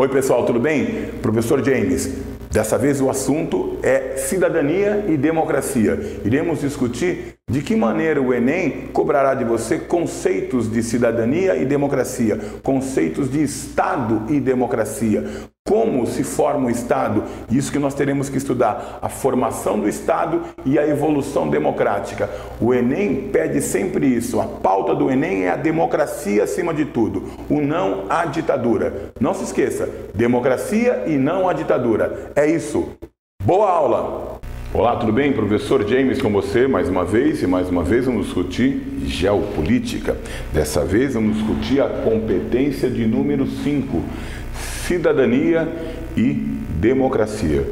Oi pessoal, tudo bem? Professor James. Dessa vez o assunto é cidadania e democracia. Iremos discutir de que maneira o Enem cobrará de você conceitos de cidadania e democracia, conceitos de Estado e democracia. Como se forma o Estado? Isso que nós teremos que estudar, a formação do Estado e a evolução democrática. O Enem pede sempre isso, a pauta do Enem é a democracia acima de tudo, o não à ditadura. Não se esqueça, democracia e não à ditadura. É isso. Boa aula! Olá, tudo bem? Professor James com você mais uma vez, e mais uma vez vamos discutir geopolítica. Dessa vez vamos discutir a competência de número 5, cidadania e democracia.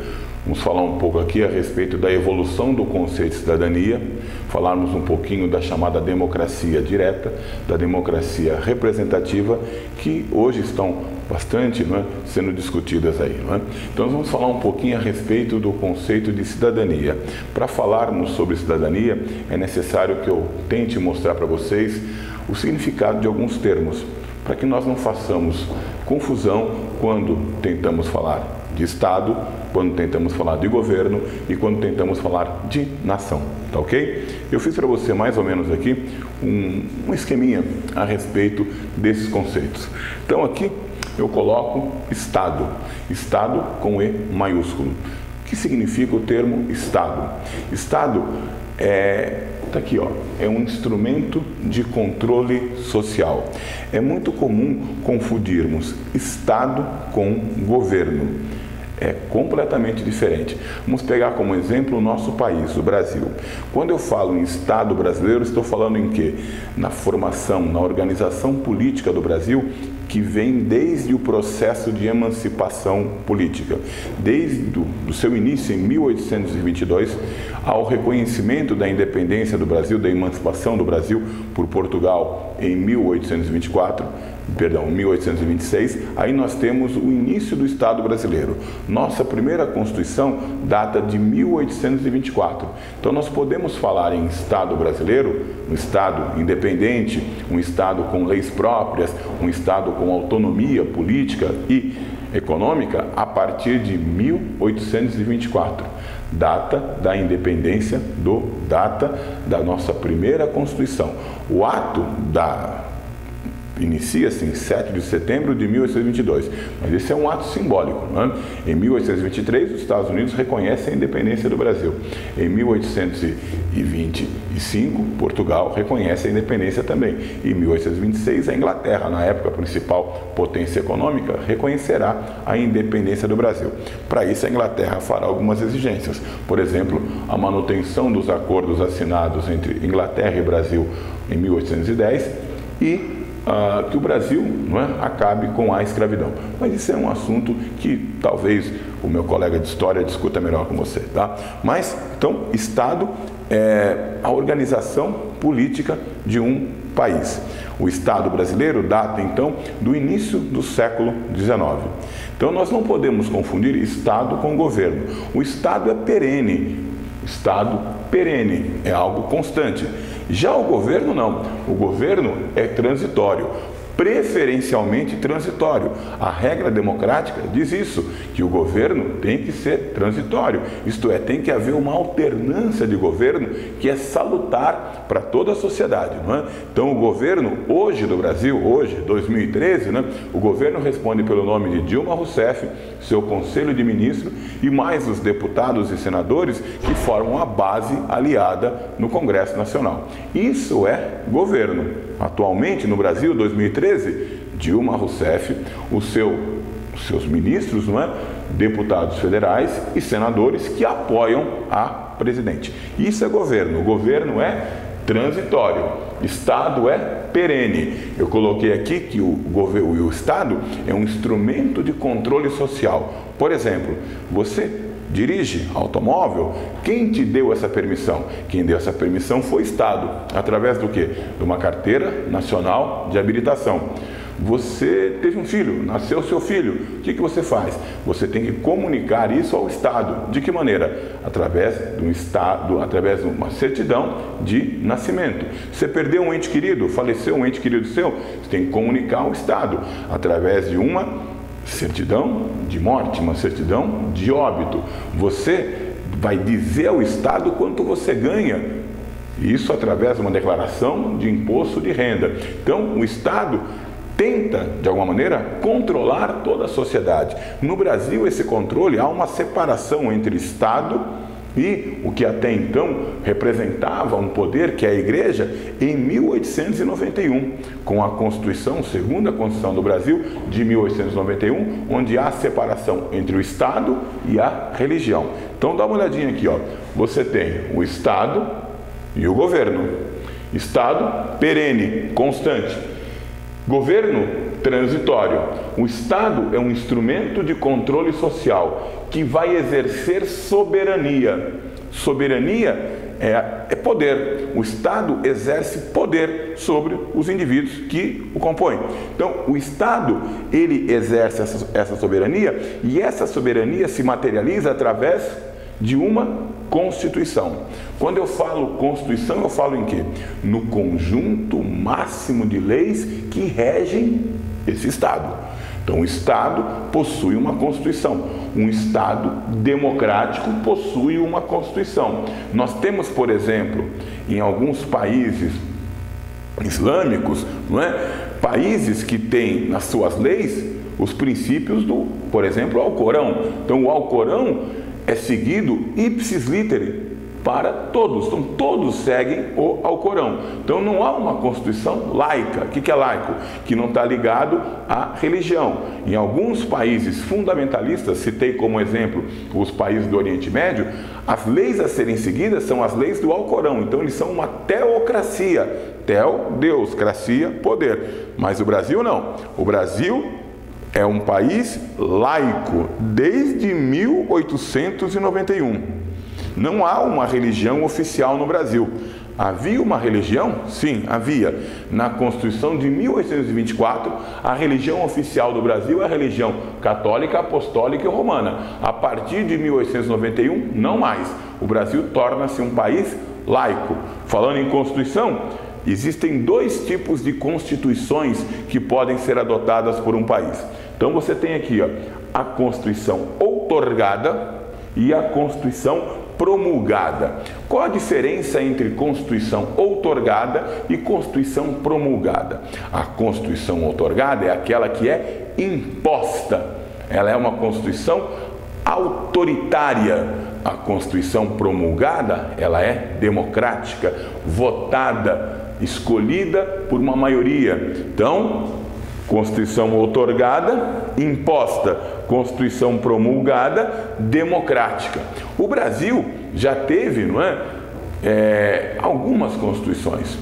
Vamos falar um pouco aqui a respeito da evolução do conceito de cidadania, falarmos um pouquinho da chamada democracia direta, da democracia representativa, que hoje estão bastante sendo discutidas aí. Então nós vamos falar um pouquinho a respeito do conceito de cidadania. Para falarmos sobre cidadania, é necessário que eu tente mostrar para vocês o significado de alguns termos, para que nós não façamos confusão quando tentamos falar de Estado, quando tentamos falar de governo e quando tentamos falar de nação, tá ok? Eu fiz para você mais ou menos aqui um esqueminha a respeito desses conceitos. Então aqui eu coloco Estado, Estado com E maiúsculo. O que significa o termo Estado? Estado tá aqui, ó, é um instrumento de controle social. É muito comum confundirmos Estado com governo. É completamente diferente. Vamos pegar como exemplo o nosso país, o Brasil. Quando eu falo em Estado brasileiro, estou falando em quê? Na formação, na organização política do Brasil, que vem desde o processo de emancipação política. Desde o seu início em 1822, ao reconhecimento da independência do Brasil, da emancipação do Brasil por Portugal em 1826, aí nós temos o início do Estado brasileiro. Nossa primeira Constituição data de 1824. Então nós podemos falar em Estado brasileiro, um Estado independente, um Estado com leis próprias, um Estado com autonomia política e econômica a partir de 1824. Data da independência, data da nossa primeira Constituição. O ato inicia-se em 7 de setembro de 1822, mas esse é um ato simbólico. Em 1823, os Estados Unidos reconhecem a independência do Brasil. Em 1825, Portugal reconhece a independência também. Em 1826, a Inglaterra, na época a principal potência econômica, reconhecerá a independência do Brasil. Para isso, a Inglaterra fará algumas exigências. Por exemplo, a manutenção dos acordos assinados entre Inglaterra e Brasil em 1810 e que o Brasil acabe com a escravidão. Mas isso é um assunto que talvez o meu colega de história discuta melhor com você, tá? Mas, então, Estado é a organização política de um país. O Estado brasileiro data, então, do início do século XIX. Então, nós não podemos confundir Estado com governo. O Estado é perene. Estado perene, é algo constante. Já o governo não, o governo é transitório, preferencialmente transitório. A regra democrática diz isso, que o governo tem que ser transitório, isto é, tem que haver uma alternância de governo que é salutar para toda a sociedade. Então o governo hoje do Brasil, hoje, 2013, o governo responde pelo nome de Dilma Rousseff, seu conselho de ministros e mais os deputados e senadores que formam a base aliada no Congresso Nacional. Isso é governo. Atualmente no Brasil, 2013, Dilma Rousseff, os seus ministros, deputados federais e senadores que apoiam a presidente. Isso é governo. O governo é transitório. Estado é perene. Eu coloquei aqui que o Estado é um instrumento de controle social. Por exemplo, você dirige automóvel, quem te deu essa permissão? Quem deu essa permissão foi o Estado, através do quê? De uma carteira nacional de habilitação. Você teve um filho, nasceu seu filho, o que você faz? Você tem que comunicar isso ao Estado. De que maneira? Através através de uma certidão de nascimento. Você perdeu um ente querido, faleceu um ente querido seu, você tem que comunicar ao Estado, através de uma certidão de morte, uma certidão de óbito. Você vai dizer ao Estado quanto você ganha, isso através de uma declaração de imposto de renda. Então, o Estado tenta, de alguma maneira, controlar toda a sociedade. No Brasil, esse controle, há uma separação entre Estado e o que até então representava um poder, que é a Igreja, em 1891, com a Constituição, segunda Constituição do Brasil, de 1891, onde há separação entre o Estado e a religião. Então, dá uma olhadinha aqui, ó. Você tem o Estado e o governo. Estado perene, constante. Governo transitório. O Estado é um instrumento de controle social que vai exercer soberania. Soberania é poder. O Estado exerce poder sobre os indivíduos que o compõem. Então, o Estado, ele exerce essa soberania, e essa soberania se materializa através de uma Constituição. Quando eu falo Constituição, eu falo em quê? No conjunto máximo de leis que regem esse Estado. Então, o Estado possui uma Constituição. Um Estado democrático possui uma Constituição. Nós temos, por exemplo, em alguns países islâmicos, não é? Países que têm nas suas leis os princípios do, por exemplo, Alcorão. Então, o Alcorão é seguido ipsis literi para todos. Então, todos seguem o Alcorão. Então, não há uma Constituição laica. O que é laico? Que não está ligado à religião. Em alguns países fundamentalistas, citei como exemplo os países do Oriente Médio, as leis a serem seguidas são as leis do Alcorão. Então, eles são uma teocracia. Teo, Deus, cracia, poder. Mas o Brasil não. O Brasil é um país laico desde 1891. Não há uma religião oficial no Brasil. Havia uma religião? Sim, havia. Na Constituição de 1824, a religião oficial do Brasil é a religião católica, apostólica e romana. A partir de 1891, não mais. O Brasil torna-se um país laico. Falando em Constituição, existem dois tipos de constituições que podem ser adotadas por um país. Então você tem aqui, ó, a Constituição outorgada e a Constituição promulgada. Qual a diferença entre Constituição outorgada e Constituição promulgada? A Constituição outorgada é aquela que é imposta. Ela é uma Constituição autoritária. A Constituição promulgada, ela é democrática, votada, escolhida por uma maioria. Então, Constituição outorgada, imposta. Constituição promulgada, democrática. O Brasil já teve, não é, algumas constituições,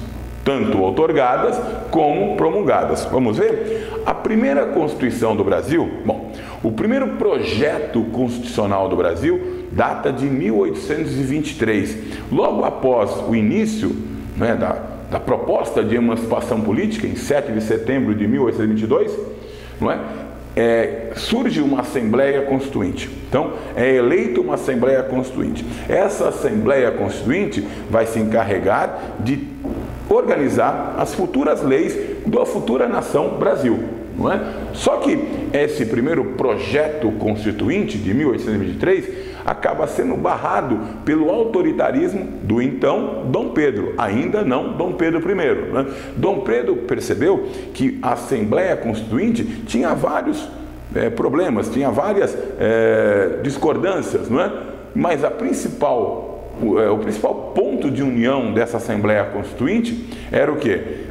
tanto outorgadas como promulgadas. Vamos ver? A primeira Constituição do Brasil, bom, o primeiro projeto constitucional do Brasil data de 1823. Logo após o início, né, da proposta de emancipação política, em 7 de setembro de 1822, não é? Surge uma Assembleia Constituinte. Então, é eleita uma Assembleia Constituinte. Essa Assembleia Constituinte vai se encarregar de organizar as futuras leis da futura nação Brasil. Não é? Só que esse primeiro projeto constituinte de 1823 acaba sendo barrado pelo autoritarismo do então Dom Pedro, ainda não Dom Pedro I. Né? Dom Pedro percebeu que a Assembleia Constituinte tinha vários problemas, tinha várias discordâncias, não é? Mas o principal ponto de união dessa Assembleia Constituinte era o quê?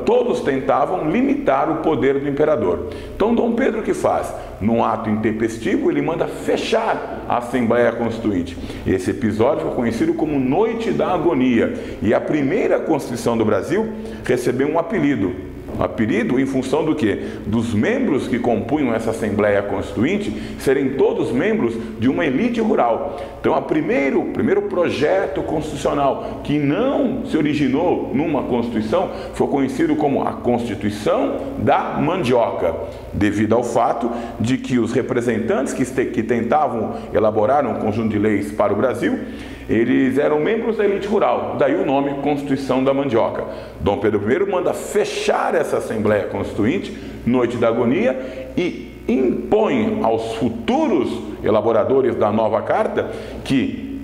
Todos tentavam limitar o poder do imperador. Então, Dom Pedro o que faz? Num ato intempestivo, ele manda fechar a Assembleia Constituinte. Esse episódio foi conhecido como Noite da Agonia. E a primeira Constituição do Brasil recebeu um apelido. Um apelido em função do quê? Dos membros que compunham essa Assembleia Constituinte serem todos membros de uma elite rural. Então, o primeiro projeto constitucional que não se originou numa Constituição foi conhecido como a Constituição da Mandioca, devido ao fato de que os representantes que tentavam elaborar um conjunto de leis para o Brasil, eles eram membros da elite rural, daí o nome Constituição da Mandioca. Dom Pedro I manda fechar essa Assembleia Constituinte, Noite da Agonia, e impõe aos futuros elaboradores da nova carta que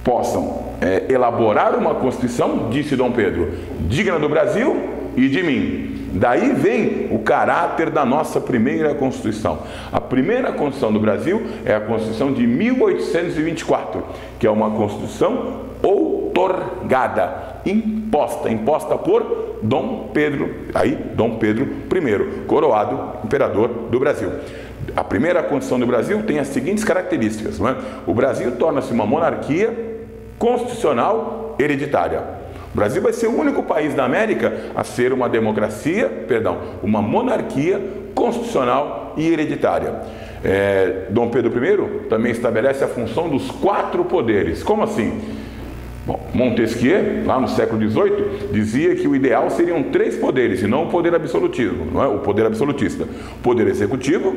possam elaborar uma Constituição, disse Dom Pedro, digna do Brasil e de mim. Daí vem o caráter da nossa primeira Constituição. A primeira Constituição do Brasil é a Constituição de 1824, que é uma Constituição outorgada, imposta por Dom Pedro I, coroado imperador do Brasil. A primeira Constituição do Brasil tem as seguintes características, não é? O Brasil torna-se uma monarquia constitucional hereditária. O Brasil vai ser o único país da América a ser uma uma monarquia constitucional e hereditária. Dom Pedro I também estabelece a função dos 4 poderes. Como assim? Bom, Montesquieu, lá no século XVIII, dizia que o ideal seriam 3 poderes, e não o poder absolutismo, não é? O poder absolutista. O poder executivo,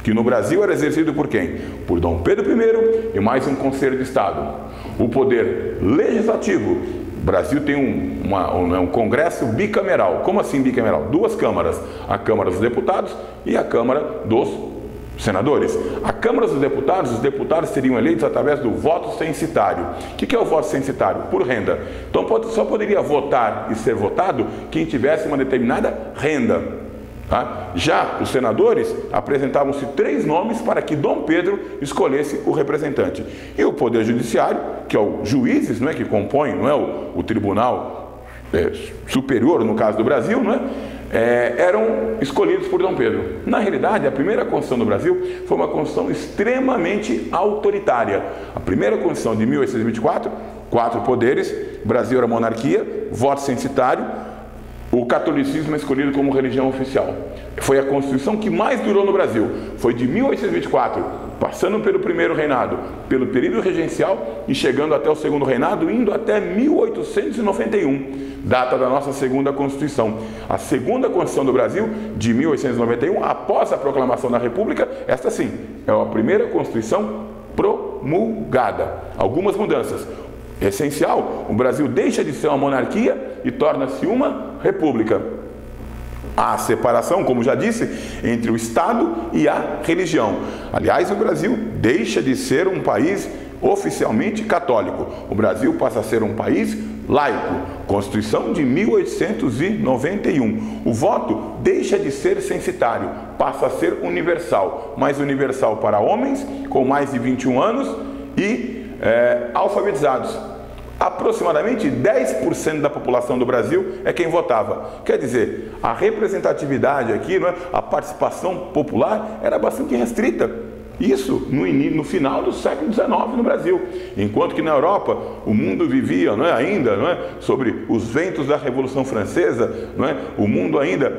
que no Brasil era exercido por quem? Por Dom Pedro I e mais um Conselho de Estado. O poder legislativo. O Brasil tem um Congresso bicameral. Como assim bicameral? 2 câmaras. A Câmara dos Deputados e a Câmara dos Senadores. A Câmara dos Deputados, os deputados seriam eleitos através do voto censitário. O que é o voto censitário? Por renda. Então só poderia votar e ser votado quem tivesse uma determinada renda. Tá? Já os senadores, apresentavam-se 3 nomes para que Dom Pedro escolhesse o representante. E o Poder Judiciário, que é o juízes, não é, que compõem, não é, o Tribunal Superior, no caso do Brasil, não é, eram escolhidos por Dom Pedro. Na realidade, a primeira Constituição do Brasil foi uma Constituição extremamente autoritária. A primeira Constituição de 1824, 4 poderes, Brasil era monarquia, voto censitário, o catolicismo é escolhido como religião oficial. Foi a Constituição que mais durou no Brasil. Foi de 1824, passando pelo primeiro reinado, pelo período regencial e chegando até o segundo reinado, indo até 1891, data da nossa segunda Constituição. A segunda Constituição do Brasil, de 1891, após a proclamação da República, esta sim, é a primeira Constituição promulgada. Algumas mudanças. Essencial, o Brasil deixa de ser uma monarquia e torna-se uma república. Há separação, como já disse, entre o Estado e a religião. Aliás, o Brasil deixa de ser um país oficialmente católico. O Brasil passa a ser um país laico. Constituição de 1891. O voto deixa de ser censitário, passa a ser universal. Mais universal para homens com mais de 21 anos e alfabetizados. Aproximadamente 10% da população do Brasil é quem votava. Quer dizer, a representatividade aqui, não é? A participação popular era bastante restrita. Isso no final do século XIX no Brasil. Enquanto que na Europa o mundo vivia, não é, ainda, não é, sobre os ventos da Revolução Francesa, não é? O mundo ainda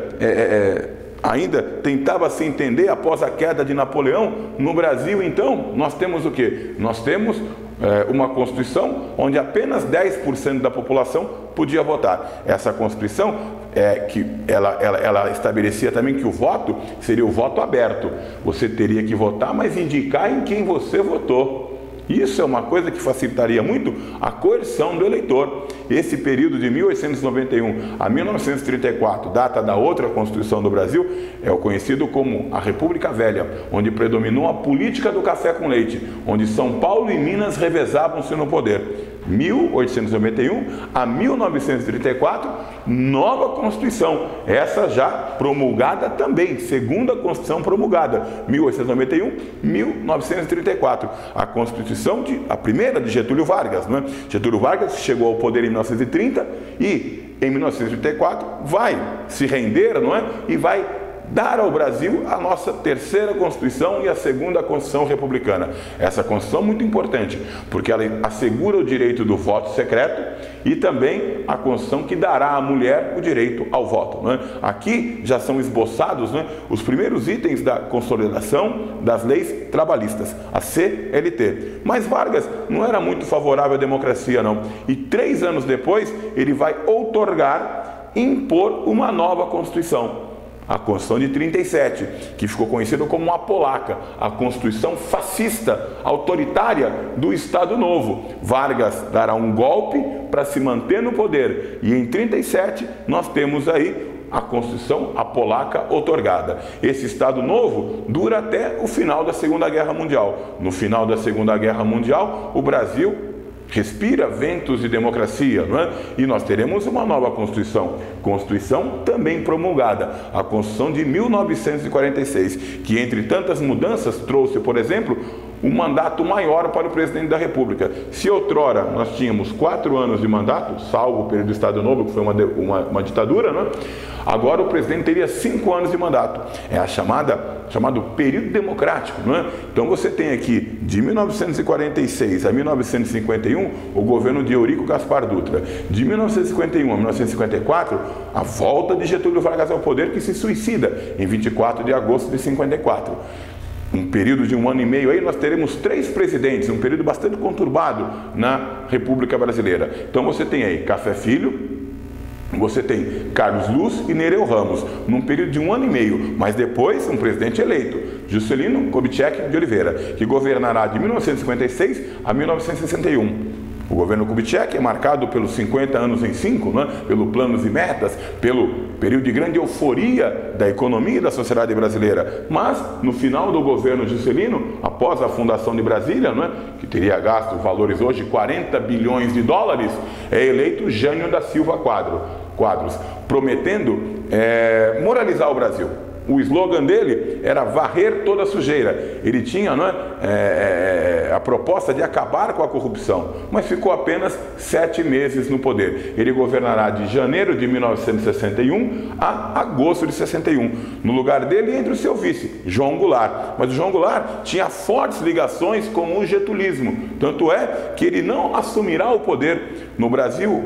tentava se entender após a queda de Napoleão. No Brasil, então, nós temos o quê? Nós temos uma Constituição onde apenas 10% da população podia votar. Essa Constituição, que ela estabelecia também que o voto seria o voto aberto. Você teria que votar, mas indicar em quem você votou. Isso é uma coisa que facilitaria muito a coerção do eleitor. Esse período de 1891 a 1934, data da outra Constituição do Brasil, é o conhecido como a República Velha, onde predominou a política do café com leite, onde São Paulo e Minas revezavam-se no poder. 1891 a 1934, nova Constituição, essa já promulgada também, segunda Constituição promulgada, 1891, 1934, a Constituição, a primeira de Getúlio Vargas, não é? Getúlio Vargas chegou ao poder em 1930 e em 1934 vai se render, não é? E vai dar ao Brasil a nossa terceira Constituição e a segunda Constituição republicana. Essa Constituição é muito importante, porque ela assegura o direito do voto secreto e também a Constituição que dará à mulher o direito ao voto. Não é? Aqui já são esboçados, não é, os primeiros itens da consolidação das leis trabalhistas, a CLT. Mas Vargas não era muito favorável à democracia, não. E 3 anos depois, ele vai outorgar, impor uma nova Constituição. A Constituição de 37, que ficou conhecida como a polaca, a Constituição fascista, autoritária do Estado Novo. Vargas dará um golpe para se manter no poder. E em 37 nós temos aí a Constituição, a polaca, outorgada. Esse Estado Novo dura até o final da Segunda Guerra Mundial. No final da Segunda Guerra Mundial, o Brasil respira ventos de democracia, não é? E nós teremos uma nova Constituição, Constituição também promulgada, a Constituição de 1946, que entre tantas mudanças trouxe, por exemplo, um mandato maior para o presidente da República. Se outrora nós tínhamos 4 anos de mandato, salvo o período do Estado Novo, que foi uma ditadura, né? Agora o presidente teria 5 anos de mandato. É chamado período democrático, não é? Então você tem aqui, de 1946 a 1951, o governo de Eurico Gaspar Dutra. De 1951 a 1954, a volta de Getúlio Vargas ao poder, que se suicida em 24 de agosto de 54. Um período de 1 ano e meio aí, nós teremos 3 presidentes, um período bastante conturbado na República Brasileira. Então você tem aí Café Filho, você tem Carlos Luz e Nereu Ramos, num período de 1 ano e meio, mas depois um presidente eleito, Juscelino Kubitschek de Oliveira, que governará de 1956 a 1961. O governo Kubitschek é marcado pelos 50 anos em 5, né? Pelo planos e metas, pelo período de grande euforia da economia e da sociedade brasileira. Mas, no final do governo Juscelino, após a fundação de Brasília, né? Que teria gasto valores hoje 40 bilhões de dólares, é eleito Jânio da Silva Quadros, prometendo moralizar o Brasil. O slogan dele era varrer toda a sujeira. Ele tinha a proposta de acabar com a corrupção, mas ficou apenas 7 meses no poder. Ele governará de janeiro de 1961 a agosto de 61. No lugar dele entra o seu vice, João Goulart. Mas o João Goulart tinha fortes ligações com o getulismo. Tanto é que ele não assumirá o poder no Brasil.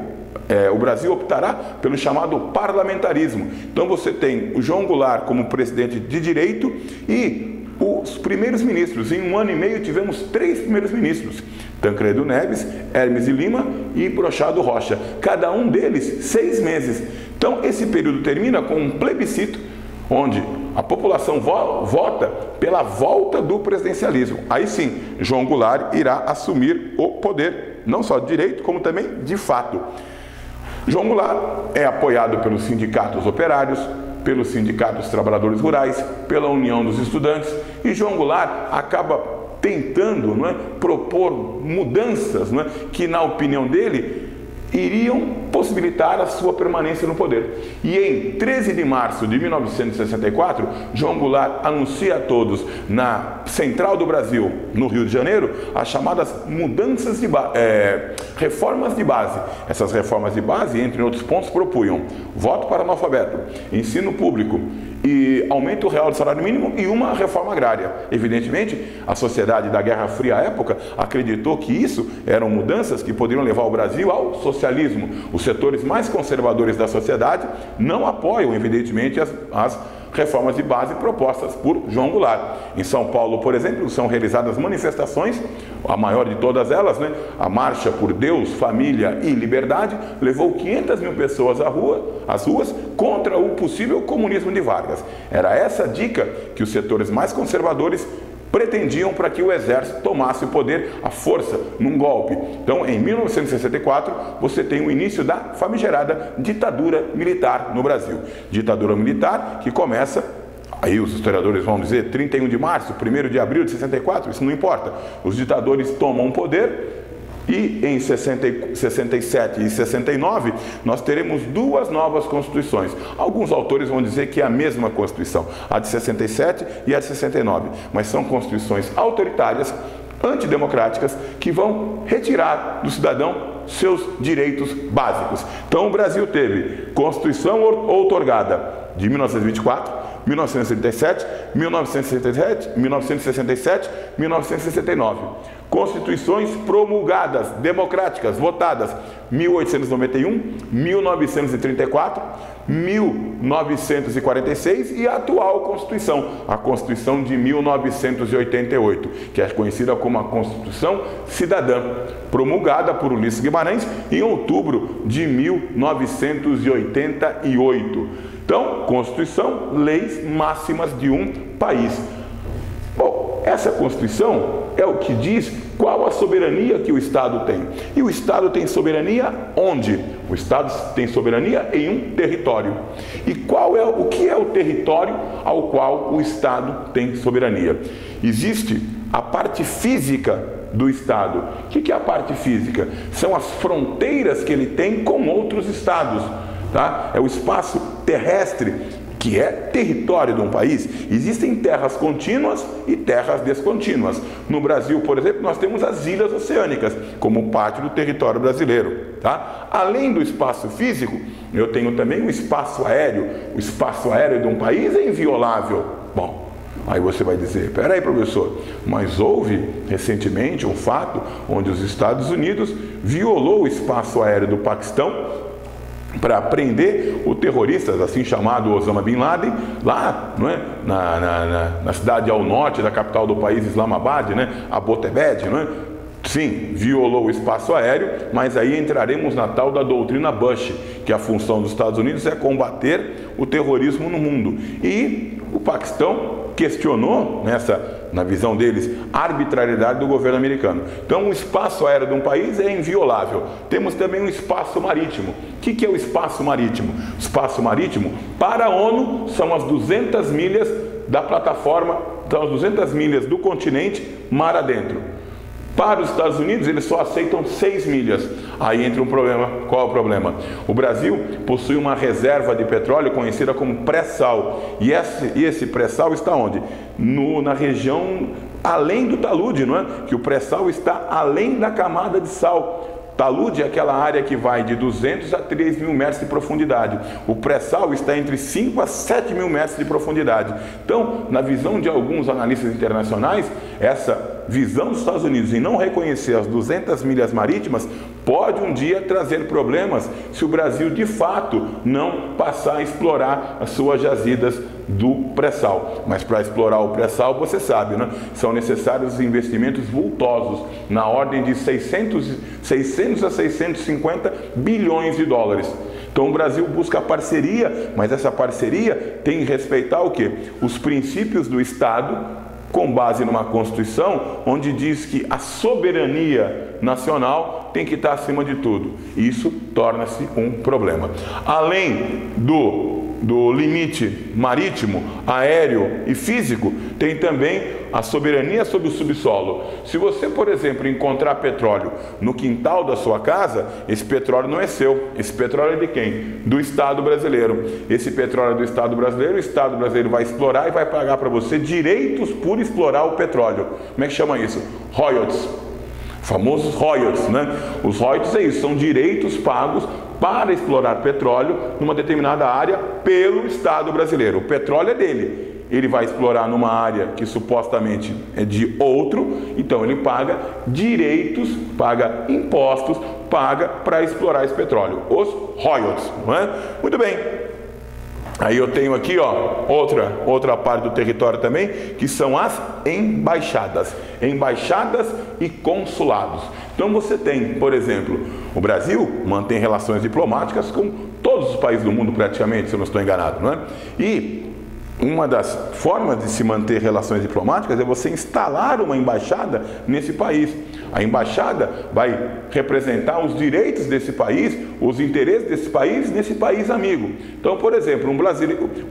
O Brasil optará pelo chamado parlamentarismo. Então você tem o João Goulart como presidente de direito e os primeiros ministros. Em 1 ano e meio tivemos 3 primeiros ministros: Tancredo Neves, Hermes de Lima e Brochado Rocha. Cada um deles 6 meses. Então esse período termina com um plebiscito, onde a população vota pela volta do presidencialismo. Aí sim, João Goulart irá assumir o poder, não só de direito, como também de fato. João Goulart é apoiado pelos sindicatos operários, pelos sindicatos trabalhadores rurais, pela União dos Estudantes, e João Goulart acaba tentando propor mudanças que, na opinião dele, iriam possibilitar a sua permanência no poder. E em 13 de março de 1964, João Goulart anuncia a todos, na Central do Brasil, no Rio de Janeiro, as chamadas reformas de base. Essas reformas de base, entre outros pontos, propunham voto para analfabeto, ensino público e aumento real do salário mínimo e uma reforma agrária. Evidentemente, a sociedade da Guerra Fria à época acreditou que isso eram mudanças que poderiam levar o Brasil ao socialismo. Os setores mais conservadores da sociedade não apoiam, evidentemente, as reformas de base propostas por João Goulart. Em São Paulo, por exemplo, são realizadas manifestações, a maior de todas elas, a Marcha por Deus, Família e Liberdade, levou 500 mil pessoas às ruas contra o possível comunismo de Vargas. Era essa a dica que os setores mais conservadores pretendiam para que o exército tomasse o poder à força, num golpe. Então, em 1964, você tem o início da famigerada ditadura militar no Brasil. Ditadura militar que começa, aí os historiadores vão dizer, 31 de março, 1º de abril de 64, isso não importa. Os ditadores tomam o poder. E em 67 e 69, nós teremos 2 novas constituições. Alguns autores vão dizer que é a mesma Constituição, a de 67 e a de 69. Mas são constituições autoritárias, antidemocráticas, que vão retirar do cidadão seus direitos básicos. Então o Brasil teve Constituição outorgada de 1924, 1937, 1967, 1967, 1969. Constituições promulgadas, democráticas, votadas, 1891, 1934, 1946 e a atual Constituição, a Constituição de 1988, que é conhecida como a Constituição Cidadã, promulgada por Ulisses Guimarães em outubro de 1988. Então, Constituição, leis máximas de um país. Bom, essa Constituição é o que diz qual soberania que o Estado tem? E o Estado tem soberania onde? O Estado tem soberania em um território. E o que é o território ao qual o Estado tem soberania? Existe a parte física do Estado. O que é a parte física? São as fronteiras que ele tem com outros estados. Tá? É o espaço terrestre, que é território de um país. Existem terras contínuas e terras descontínuas. No Brasil, por exemplo, nós temos as ilhas oceânicas, como parte do território brasileiro. Tá? Além do espaço físico, eu tenho também o espaço aéreo. O espaço aéreo de um país é inviolável. Bom, aí você vai dizer, peraí, professor, mas houve recentemente um fato onde os Estados Unidos violou o espaço aéreo do Paquistão para prender o terrorista, assim chamado Osama Bin Laden, lá, não é? na cidade ao norte da capital do país, Islamabad, né? Abbottabad, não é? Sim, violou o espaço aéreo, mas aí entraremos na tal da doutrina Bush, que a função dos Estados Unidos é combater o terrorismo no mundo. E o Paquistão questionou, na visão deles, a arbitrariedade do governo americano. Então, o espaço aéreo de um país é inviolável. Temos também um espaço marítimo. O que é o espaço marítimo? O espaço marítimo, para a ONU, são as 200 milhas da plataforma, são as 200 milhas do continente mar adentro. Para os Estados Unidos, eles só aceitam 6 milhas. Aí entra um problema. Qual é o problema? O Brasil possui uma reserva de petróleo conhecida como pré-sal. E esse pré-sal está onde? Na região além do talude, não é? Que o pré-sal está além da camada de sal. Talude é aquela área que vai de 200 a 3 mil metros de profundidade. O pré-sal está entre 5 a 7 mil metros de profundidade. Então, na visão de alguns analistas internacionais, essa visão dos Estados Unidos em não reconhecer as 200 milhas marítimas pode um dia trazer problemas se o Brasil de fato não passar a explorar as suas jazidas do pré-sal. Mas para explorar o pré-sal, você sabe, né? São necessários investimentos vultosos, na ordem de 600 a 650 bilhões de dólares. Então o Brasil busca parceria, mas essa parceria tem que respeitar o quê? Os princípios do Estado, com base numa Constituição, onde diz que a soberania nacional tem que estar acima de tudo. Isso torna-se um problema. Além do limite marítimo, aéreo e físico, tem também a soberania sobre o subsolo. Se você, por exemplo, encontrar petróleo no quintal da sua casa, esse petróleo não é seu. Esse petróleo é de quem? Do Estado brasileiro. Esse petróleo é do Estado brasileiro, o Estado brasileiro vai explorar e vai pagar para você direitos por explorar o petróleo. Como é que chama isso? Royalties. Famosos royalties, né? Os royalties é isso, são direitos pagos para explorar petróleo numa determinada área pelo Estado brasileiro. O petróleo é dele. Ele vai explorar numa área que supostamente é de outro, então ele paga direitos, paga impostos, paga para explorar esse petróleo. Os royalties, não é? Muito bem. Aí eu tenho aqui, ó, outra parte do território também, que são as embaixadas. Embaixadas e consulados. Então você tem, por exemplo, o Brasil mantém relações diplomáticas com todos os países do mundo praticamente, se eu não estou enganado, não é? E uma das formas de se manter relações diplomáticas é você instalar uma embaixada nesse país. A embaixada vai representar os direitos desse país, os interesses desse país nesse país amigo. Então, por exemplo, um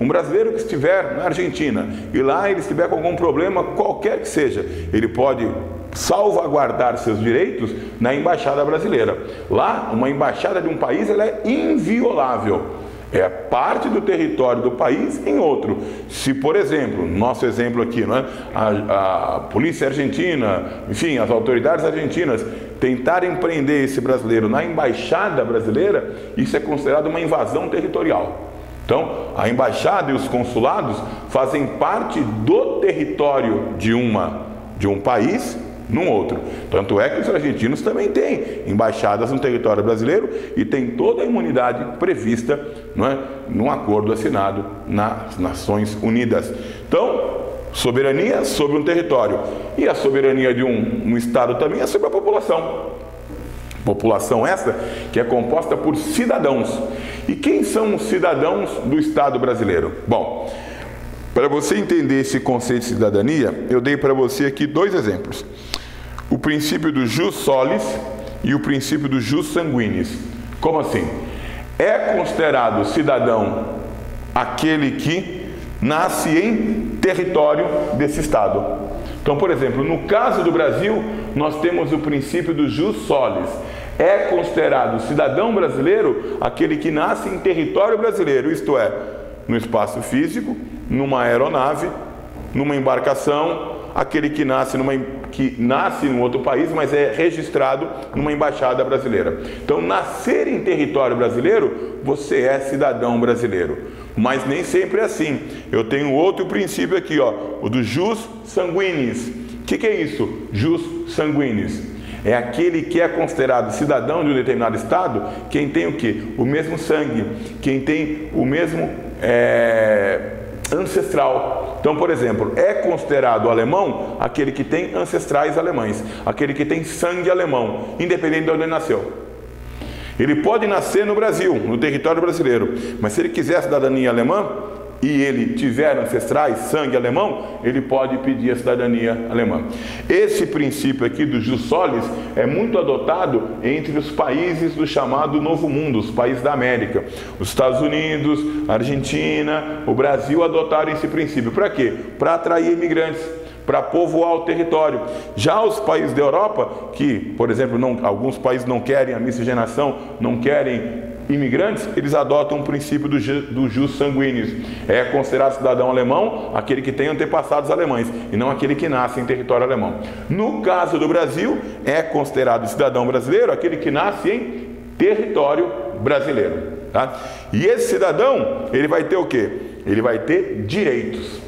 brasileiro que estiver na Argentina e lá ele estiver com algum problema, qualquer que seja, ele pode salvaguardar seus direitos na embaixada brasileira. Lá, uma embaixada de um país, ela é inviolável. É parte do território do país em outro. Se, por exemplo, nosso exemplo aqui, não é? A polícia argentina, enfim, as autoridades argentinas tentarem prender esse brasileiro na embaixada brasileira, isso é considerado uma invasão territorial. Então, a embaixada e os consulados fazem parte do território de um país num outro. Tanto é que os argentinos também têm embaixadas no território brasileiro e tem toda a imunidade prevista, não é, num acordo assinado nas Nações Unidas. Então, soberania sobre um território. E a soberania de um Estado também é sobre a população. População essa que é composta por cidadãos. E quem são os cidadãos do Estado brasileiro? Bom, para você entender esse conceito de cidadania, eu dei para você aqui 2 exemplos. o princípio do jus solis e o princípio do jus sanguinis. Como assim? É considerado cidadão aquele que nasce em território desse Estado. Então, por exemplo, no caso do Brasil, nós temos o princípio do jus solis. É considerado cidadão brasileiro aquele que nasce em território brasileiro, isto é, no espaço físico, numa aeronave, numa embarcação, aquele que nasce em outro país, mas é registrado numa embaixada brasileira. Então, nascer em território brasileiro, você é cidadão brasileiro. Mas nem sempre é assim. Eu tenho outro princípio aqui, ó, o do jus sanguinis. O que é isso? Jus sanguinis. É aquele que é considerado cidadão de um determinado estado, quem tem o quê? O mesmo sangue, quem tem o mesmo ancestral. Então, por exemplo, é considerado alemão aquele que tem ancestrais alemães, aquele que tem sangue alemão, independente de onde ele nasceu. Ele pode nascer no Brasil, no território brasileiro, mas se ele quiser cidadania alemã e ele tiver ancestrais, sangue alemão, ele pode pedir a cidadania alemã. Esse princípio aqui do jus solis é muito adotado entre os países do chamado Novo Mundo, os países da América. Os Estados Unidos, a Argentina, o Brasil adotaram esse princípio. Para quê? Para atrair imigrantes, para povoar o território. Já os países da Europa, que, por exemplo, alguns países não querem a miscigenação, não querem imigrantes, eles adotam o princípio do jus sanguinis. É considerado cidadão alemão aquele que tem antepassados alemães, e não aquele que nasce em território alemão. No caso do Brasil, é considerado cidadão brasileiro aquele que nasce em território brasileiro. Tá? E esse cidadão, ele vai ter o quê? Ele vai ter direitos.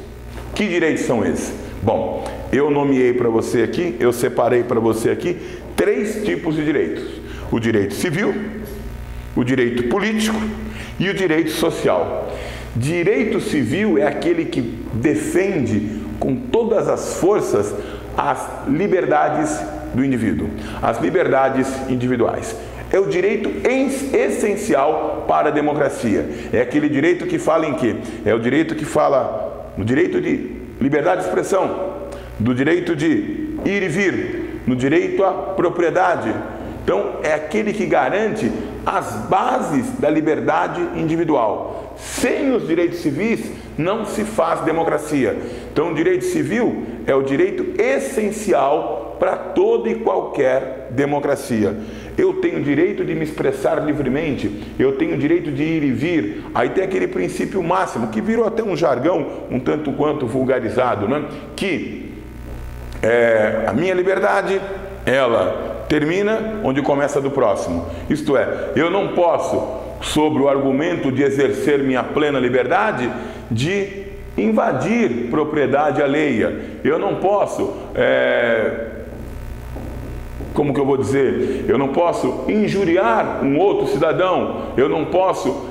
Que direitos são esses? Bom, eu nomeei para você aqui, eu separei para você aqui 3 tipos de direitos. O direito civil, o direito político e o direito social. Direito civil é aquele que defende com todas as forças as liberdades do indivíduo, as liberdades individuais. É o direito essencial para a democracia. É aquele direito que fala em quê? É o direito que fala no direito de liberdade de expressão, do direito de ir e vir, no direito à propriedade. Então, é aquele que garante as bases da liberdade individual. Sem os direitos civis, não se faz democracia. Então, o direito civil é o direito essencial para toda e qualquer democracia. Eu tenho o direito de me expressar livremente, eu tenho o direito de ir e vir. Aí tem aquele princípio máximo, que virou até um jargão um tanto quanto vulgarizado, né? Que a minha liberdade, ela termina onde começa a do próximo. Isto é, eu não posso, sobre o argumento de exercer minha plena liberdade, de invadir propriedade alheia. Eu não posso, como que eu vou dizer? Eu não posso injuriar um outro cidadão. Eu não posso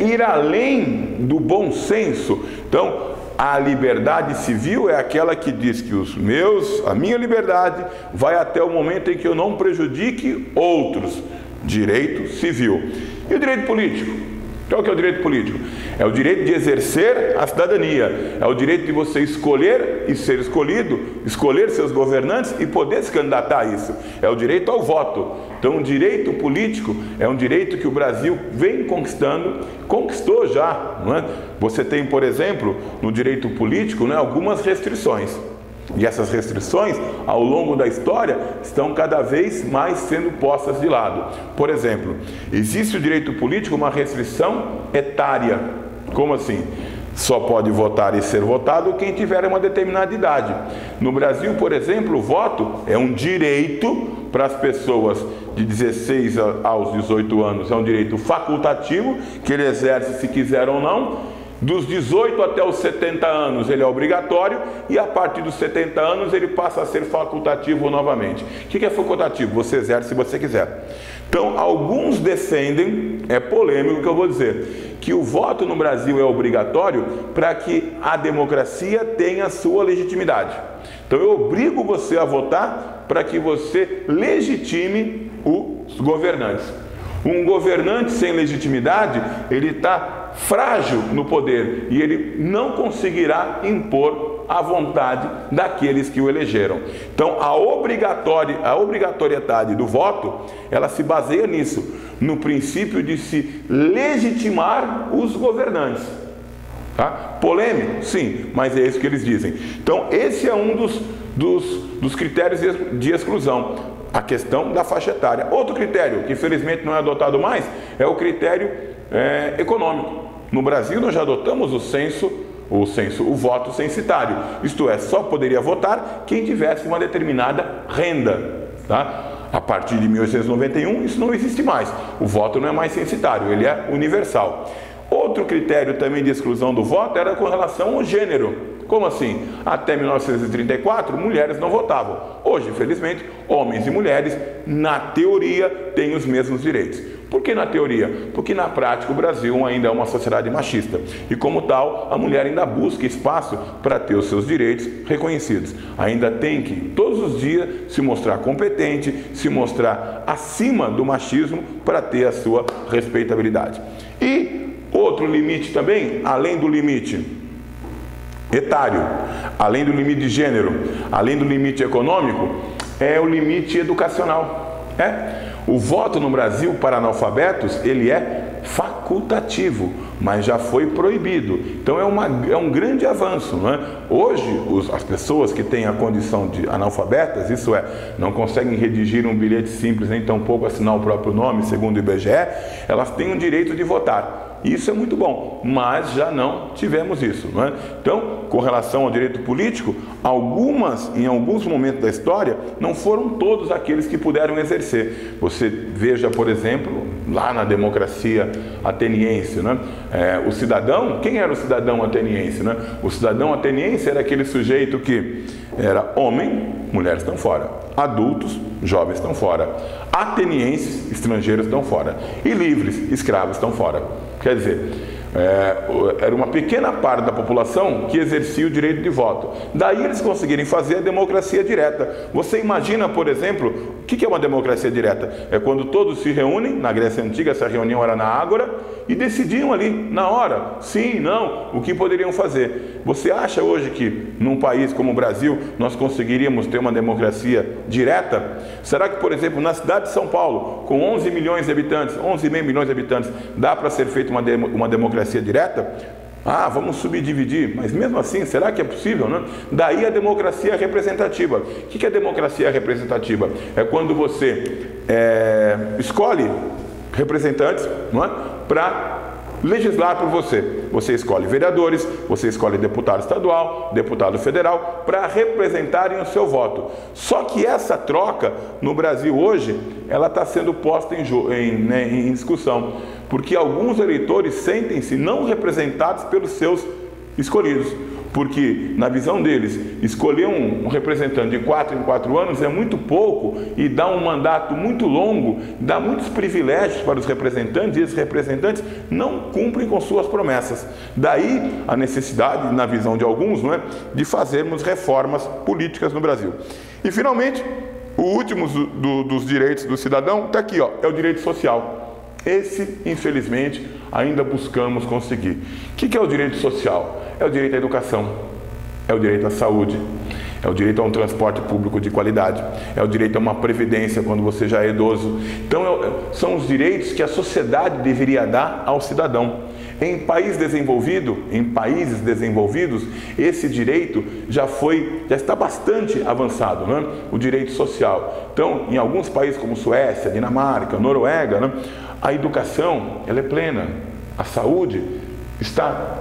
ir além do bom senso. Então, a liberdade civil é aquela que diz que a minha liberdade vai até o momento em que eu não prejudique outros. Direito civil. E o direito político? Qual que é o direito político? É o direito de exercer a cidadania. É o direito de você escolher e ser escolhido, escolher seus governantes e poder se candidatar a isso. É o direito ao voto. Então, o direito político é um direito que o Brasil vem conquistou já. Não é? Você tem, por exemplo, no direito político, né, algumas restrições. E essas restrições, ao longo da história, estão cada vez mais sendo postas de lado. Por exemplo, existe o direito político uma restrição etária. Como assim? Só pode votar e ser votado quem tiver uma determinada idade. No Brasil, por exemplo, o voto é um direito para as pessoas de 16 aos 18 anos. É um direito facultativo, que ele exerce se quiser ou não. Dos 18 até os 70 anos ele é obrigatório e a partir dos 70 anos ele passa a ser facultativo novamente. O que é facultativo? Você exerce se você quiser. Então, alguns defendem, é polêmico o que eu vou dizer, que o voto no Brasil é obrigatório para que a democracia tenha sua legitimidade. Então, eu obrigo você a votar para que você legitime os governantes. Um governante sem legitimidade, ele está frágil no poder e ele não conseguirá impor à vontade daqueles que o elegeram. Então, a obrigatoriedade do voto, ela se baseia nisso, no princípio de se legitimar os governantes. Tá? Polêmico? Sim, mas é isso que eles dizem. Então, esse é um dos critérios de exclusão, a questão da faixa etária. Outro critério, que infelizmente não é adotado mais, é o critério econômico. No Brasil, nós já adotamos o voto censitário, isto é, só poderia votar quem tivesse uma determinada renda. Tá? A partir de 1891, isso não existe mais. O voto não é mais censitário, ele é universal. Outro critério também de exclusão do voto era com relação ao gênero. Como assim? Até 1934, mulheres não votavam. Hoje, infelizmente, homens e mulheres, na teoria, têm os mesmos direitos. Por que na teoria? Porque na prática o Brasil ainda é uma sociedade machista. E como tal, a mulher ainda busca espaço para ter os seus direitos reconhecidos. Ainda tem que, todos os dias, se mostrar competente, se mostrar acima do machismo para ter a sua respeitabilidade. E outro limite também, além do limite etário, além do limite de gênero, além do limite econômico, é o limite educacional. O voto no Brasil para analfabetos, ele é facultativo, mas já foi proibido. Então é um grande avanço, não é? Hoje, as pessoas que têm a condição de analfabetas, isso é, não conseguem redigir um bilhete simples, nem tampouco assinar o próprio nome, segundo o IBGE, elas têm o direito de votar. Isso é muito bom, mas já não tivemos isso, não é? Então, com relação ao direito político, em alguns momentos da história, não foram todos aqueles que puderam exercer. Você veja, por exemplo, lá na democracia ateniense, né? O cidadão, quem era o cidadão ateniense? Né? O cidadão ateniense era aquele sujeito que era homem, mulheres estão fora, adultos, jovens estão fora, atenienses, estrangeiros estão fora, e livres, escravos estão fora. Quer dizer, era uma pequena parte da população que exercia o direito de voto. Daí eles conseguirem fazer a democracia direta. Você imagina, por exemplo, o que é uma democracia direta? É quando todos se reúnem, na Grécia Antiga essa reunião era na Ágora, e decidiam ali, na hora, sim, não, o que poderiam fazer. Você acha hoje que num país como o Brasil nós conseguiríamos ter uma democracia direta? Será que, por exemplo, na cidade de São Paulo, com 11 milhões de habitantes, 11,5 milhões de habitantes, dá para ser feita uma democracia direta? Vamos subdividir, mas mesmo assim, será que é possível, né? Daí a democracia representativa. O que é democracia representativa? É quando você escolhe representantes, não é? Para legislar por você. Você escolhe vereadores, você escolhe deputado estadual, deputado federal, para representarem o seu voto. Só que essa troca, no Brasil hoje, ela está sendo posta em discussão, porque alguns eleitores sentem-se não representados pelos seus escolhidos. Porque, na visão deles, escolher um representante de 4 em 4 anos é muito pouco e dá um mandato muito longo, dá muitos privilégios para os representantes e esses representantes não cumprem com suas promessas. Daí a necessidade, na visão de alguns, não é, de fazermos reformas políticas no Brasil. E, finalmente, o último dos direitos do cidadão está aqui, ó, é o direito social. Esse, infelizmente, ainda buscamos conseguir. O que é o direito social? É o direito à educação, é o direito à saúde, é o direito a um transporte público de qualidade, é o direito a uma previdência quando você já é idoso. Então, são os direitos que a sociedade deveria dar ao cidadão. Em países desenvolvidos, esse direito já está bastante avançado, né? O direito social. Então, em alguns países como Suécia, Dinamarca, Noruega, né? A educação, ela é plena, a saúde está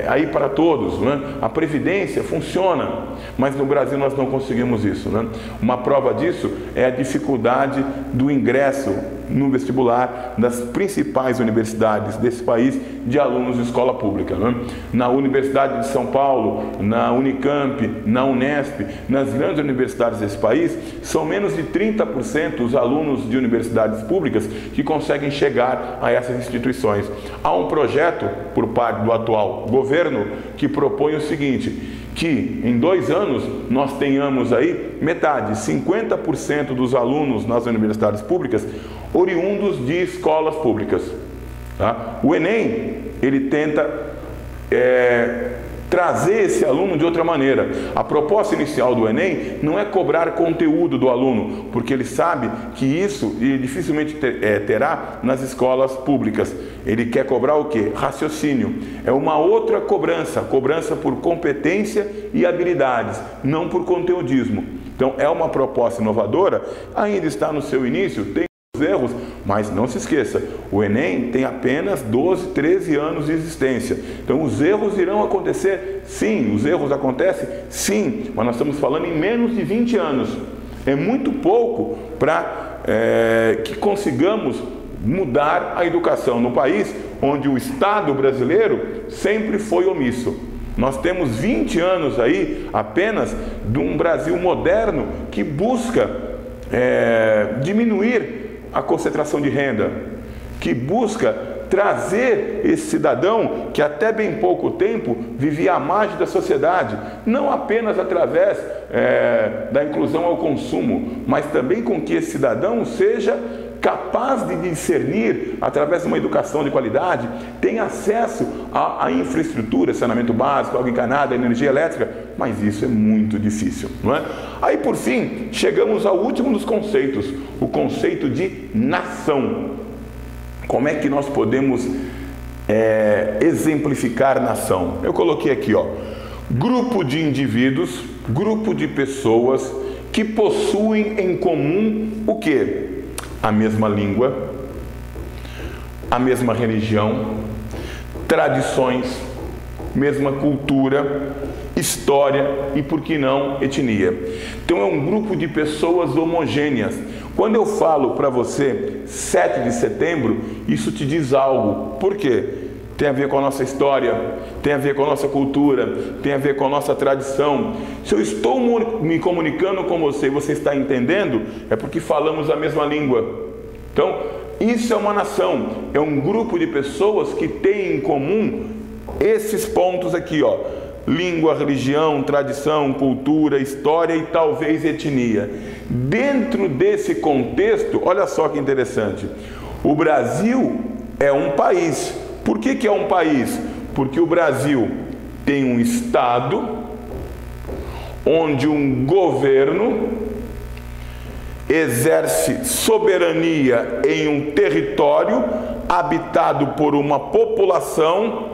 aí para todos, né? A previdência funciona, mas no Brasil nós não conseguimos isso, né? Uma prova disso é a dificuldade do ingresso no vestibular das principais universidades desse país de alunos de escola pública, né? Na Universidade de São Paulo, na Unicamp, na Unesp, nas grandes universidades desse país, são menos de 30% os alunos de universidades públicas que conseguem chegar a essas instituições. Há um projeto por parte do atual governo que propõe o seguinte, que em 2 anos nós tenhamos aí metade, 50% dos alunos nas universidades públicas oriundos de escolas públicas. Tá? O Enem, ele tenta trazer esse aluno de outra maneira. A proposta inicial do Enem não é cobrar conteúdo do aluno, porque ele sabe que isso ele dificilmente terá nas escolas públicas. Ele quer cobrar o quê? Raciocínio. É uma outra cobrança por competência e habilidades, não por conteudismo. Então é uma proposta inovadora, ainda está no seu início, tem erros, mas não se esqueça, o Enem tem apenas 12, 13 anos de existência. Então os erros irão acontecer, sim, os erros acontecem, sim, mas nós estamos falando em menos de 20 anos. É muito pouco para que consigamos mudar a educação no país onde o Estado brasileiro sempre foi omisso. Nós temos 20 anos aí apenas de um Brasil moderno que busca diminuir a concentração de renda, que busca trazer esse cidadão que até bem pouco tempo vivia à margem da sociedade, não apenas através da inclusão ao consumo, mas também com que esse cidadão seja capaz de discernir, através de uma educação de qualidade, tem acesso à infraestrutura, saneamento básico, água encanada, energia elétrica, mas isso é muito difícil, não é? Aí, por fim, chegamos ao último dos conceitos, o conceito de nação. Como é que nós podemos exemplificar nação? Eu coloquei aqui, ó, grupo de indivíduos, grupo de pessoas que possuem em comum o quê? A mesma língua, a mesma religião, tradições, mesma cultura, história e, por que não, etnia. Então é um grupo de pessoas homogêneas. Quando eu falo para você 7 de setembro, isso te diz algo. Por quê? Tem a ver com a nossa história, tem a ver com a nossa cultura, tem a ver com a nossa tradição. Se eu estou me comunicando com você e você está entendendo, é porque falamos a mesma língua. Então, isso é uma nação, é um grupo de pessoas que têm em comum esses pontos aqui, ó. Língua, religião, tradição, cultura, história e talvez etnia. Dentro desse contexto, olha só que interessante, o Brasil é um país. Por que é um país? Porque o Brasil tem um Estado onde um governo exerce soberania em um território habitado por uma população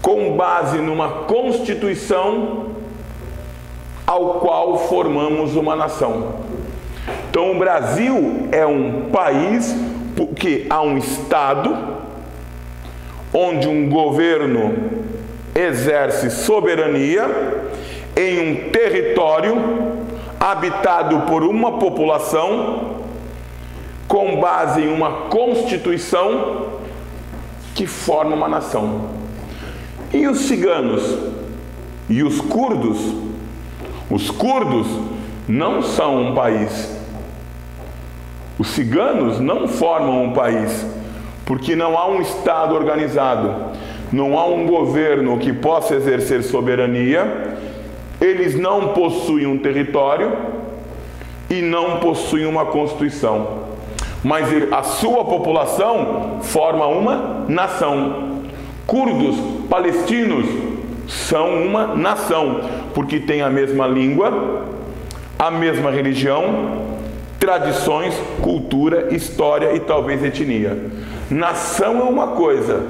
com base numa Constituição ao qual formamos uma nação. Então o Brasil é um país porque há um Estado onde um governo exerce soberania em um território habitado por uma população com base em uma Constituição que forma uma nação. E os ciganos e os curdos? Os curdos não são um país. Os ciganos não formam um país, porque não há um Estado organizado, não há um governo que possa exercer soberania, eles não possuem um território e não possuem uma Constituição, mas a sua população forma uma nação. Curdos, palestinos são uma nação, porque têm a mesma língua, a mesma religião, tradições, cultura, história e talvez etnia. Nação é uma coisa,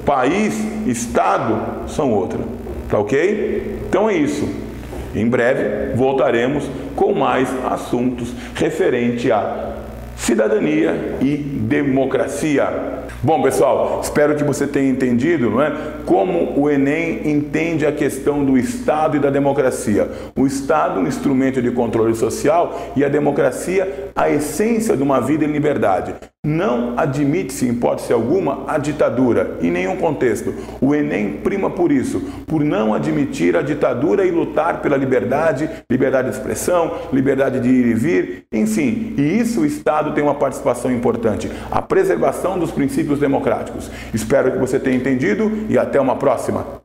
país, Estado são outra. Tá ok? Então é isso. Em breve voltaremos com mais assuntos referente à cidadania e democracia. Bom, pessoal, espero que você tenha entendido, não é, como o Enem entende a questão do Estado e da democracia. O Estado, um instrumento de controle social, e a democracia, a essência de uma vida em liberdade. Não admite-se, em hipótese alguma, a ditadura, em nenhum contexto. O Enem prima por isso, por não admitir a ditadura e lutar pela liberdade, liberdade de expressão, liberdade de ir e vir, enfim. E isso o Estado tem uma participação importante, a preservação dos princípios democráticos. Espero que você tenha entendido e até uma próxima.